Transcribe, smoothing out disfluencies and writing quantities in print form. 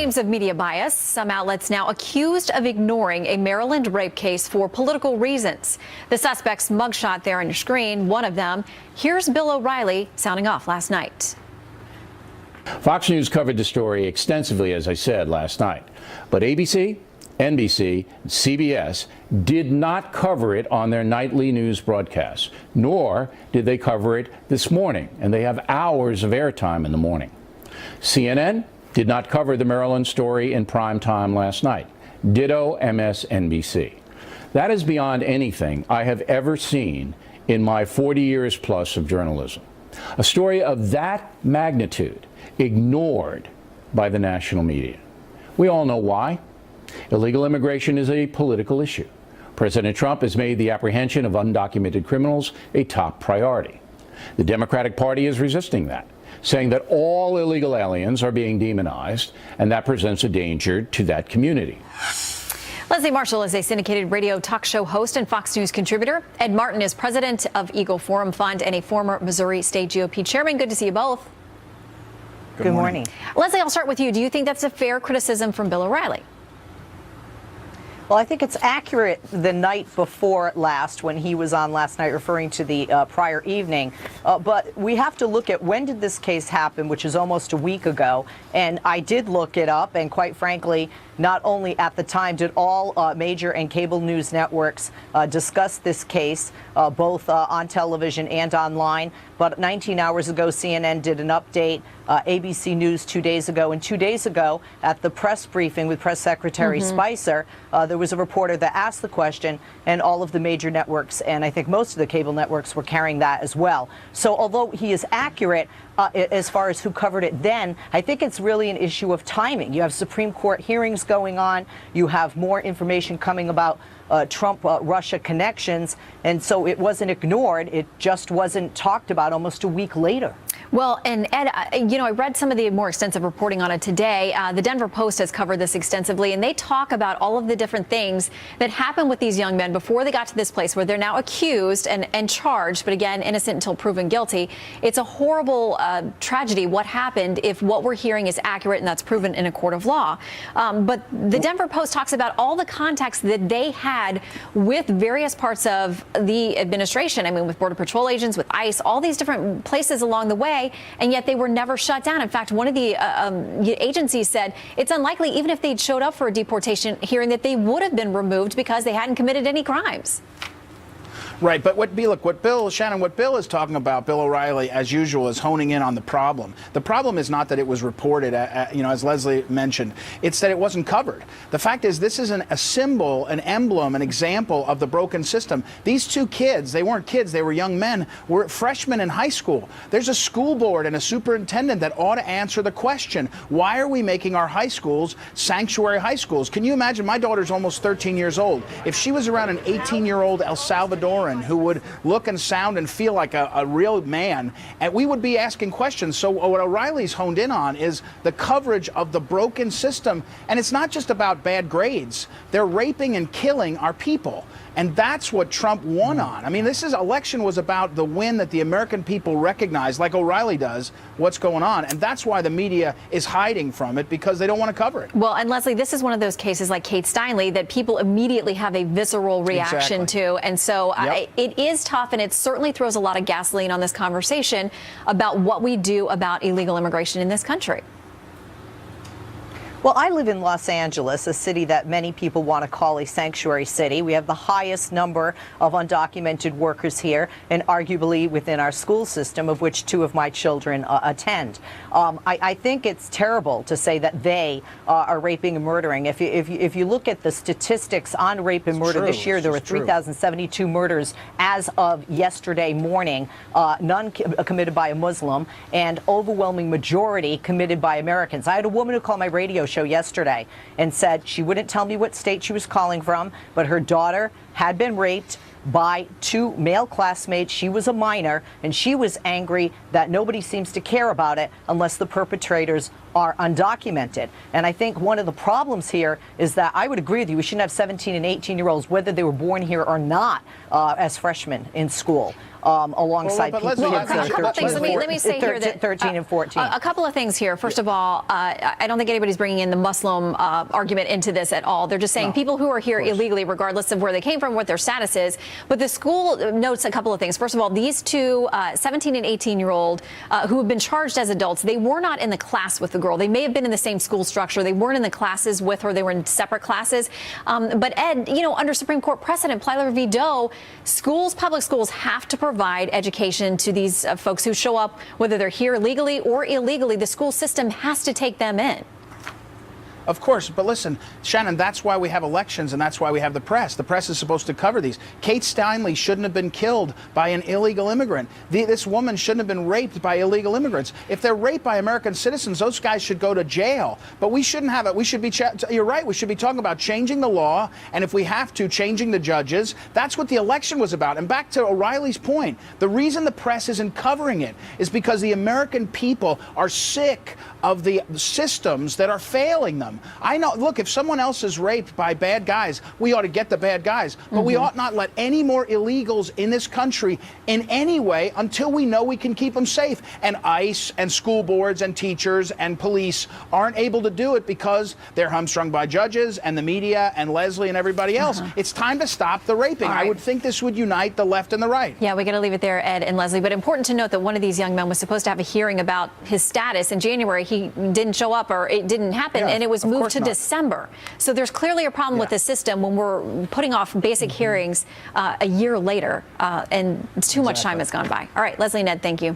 Claims of media bias. Some outlets now accused of ignoring a Maryland rape case for political reasons. The suspect's mugshot there on your screen, one of them. Here's Bill O'Reilly sounding off last night. Fox News covered the story extensively, as I said, last night. But ABC, NBC, CBS did not cover it on their nightly news broadcasts, nor did they cover it this morning, and they have hours of airtime in the morning. CNN did not cover the Maryland story in prime time last night. Ditto MSNBC. That is beyond anything I have ever seen in my 40 years plus of journalism. A story of that magnitude ignored by the national media. We all know why. Illegal immigration is a political issue. President Trump has made the apprehension of undocumented criminals a top priority. The Democratic Party is resisting that, saying that all illegal aliens are being demonized, and that presents a danger to that community. Leslie Marshall is a syndicated radio talk show host and Fox News contributor. Ed Martin is president of Eagle Forum Fund and a former Missouri State GOP chairman. Good to see you both. Good morning. Leslie, I'll start with you. Do you think that's a fair criticism from Bill O'Reilly? Well, I think it's accurate the night before last when he was on last night referring to the prior evening. But we have to look at when did this case happen, which is almost a week ago. And I did look it up. And quite frankly, not only at the time did all major and cable news networks discuss this case, both on television and online. But 19 hours ago, CNN did an update. ABC News 2 days ago. And 2 days ago, at the press briefing with Press Secretary Spicer, there was a reporter that asked the question, and all of the major networks, and I think most of the cable networks, were carrying that as well. So although he is accurate as far as who covered it then, I think it's really an issue of timing. You have Supreme Court hearings going on. You have more information coming about Trump-Russia connections. And so it wasn't ignored. It just wasn't talked about almost a week later. Well, and Ed, I read some of the more extensive reporting on it today. The Denver Post has covered this extensively, and they talk about all of the different things that happened with these young men before they got to this place where they're now accused and charged, but again, innocent until proven guilty. It's a horrible tragedy what happened if what we're hearing is accurate and that's proven in a court of law. But the Denver Post talks about all the contacts that they had with various parts of the administration. I mean, with Border Patrol agents, with ICE, all these different places along the way. And yet they were never shut down. In fact, one of the agencies said it's unlikely, even if they'd showed up for a deportation hearing, that they would have been removed because they hadn't committed any crimes. Right, but what Bill is talking about, Bill O'Reilly, as usual, is honing in on the problem. The problem is not that it was reported, as Leslie mentioned. It's that it wasn't covered. The fact is, this is a symbol, an emblem, an example of the broken system. These two kids, they weren't kids, they were young men, were freshmen in high school. There's a school board and a superintendent that ought to answer the question, why are we making our high schools sanctuary high schools? Can you imagine? My daughter's almost 13 years old. If she was around an 18-year-old El Salvadoran who would look and sound and feel like a real man, and we would be asking questions. So what O'Reilly's honed in on is the coverage of the broken system. And it's not just about bad grades. They're raping and killing our people. And that's what Trump won on. I mean, this election was about the win that the American people recognize, like O'Reilly does, what's going on. And that's why the media is hiding from it, because they don't want to cover it. Well, and Leslie, this is one of those cases like Kate Steinle that people immediately have a visceral reaction to. And so it is tough, and it certainly throws a lot of gasoline on this conversation about what we do about illegal immigration in this country. Well, I live in Los Angeles, a city that many people want to call a sanctuary city. We have the highest number of undocumented workers here, and arguably within our school system, of which 2 of my children attend. I think it's terrible to say that they are raping and murdering. If you look at the statistics on rape and murder this year, there were 3,072 murders as of yesterday morning, none committed by a Muslim, and overwhelming majority committed by Americans. I had a woman who called my radio show yesterday and said she wouldn't tell me what state she was calling from, but her daughter had been raped by 2 male classmates. She was a minor, and she was angry that nobody seems to care about it unless the perpetrators are undocumented. And I think one of the problems here is that I would agree with you. We shouldn't have 17 and 18-year-olds, whether they were born here or not, as freshmen in school. alongside Well, but people Leslie, who a couple are of things. Let me say here that 13 and 14. A couple of things here. First of all, I don't think anybody's bringing in the Muslim argument into this at all. They're just saying people who are here illegally, regardless of where they came from, what their status is. But the school notes a couple of things. First of all, these two 17 and 18-year-old who have been charged as adults, they were not in the class with the girl. They may have been in the same school structure. They weren't in the classes with her. They were in separate classes. But Ed, under Supreme Court precedent, Plyler v. Doe, public schools have to provide education to these folks who show up, whether they're here legally or illegally. The school system has to take them in. Of course, but listen, Shannon, that's why we have elections and that's why we have the press. The press is supposed to cover these. Kate Steinle shouldn't have been killed by an illegal immigrant. This woman shouldn't have been raped by illegal immigrants. If they're raped by American citizens, those guys should go to jail. But we shouldn't have it. We should be, you're right, we should be talking about changing the law, and if we have to, changing the judges. That's what the election was about. And back to O'Reilly's point, the reason the press isn't covering it is because the American people are sick of the systems that are failing them. I know, look, if someone else is raped by bad guys, we ought to get the bad guys. But we ought not let any more illegals in this country in any way until we know we can keep them safe. And ICE and school boards and teachers and police aren't able to do it because they're hamstrung by judges and the media and Leslie and everybody else. It's time to stop the raping. All right. I would think this would unite the left and the right. Yeah, we got to leave it there, Ed and Leslie. But important to note that one of these young men was supposed to have a hearing about his status in January. He didn't show up, or it didn't happen, and it was moved to December. So there's clearly a problem with the system when we're putting off basic hearings a year later, and too much time has gone by. All right, Leslie and Ed, thank you.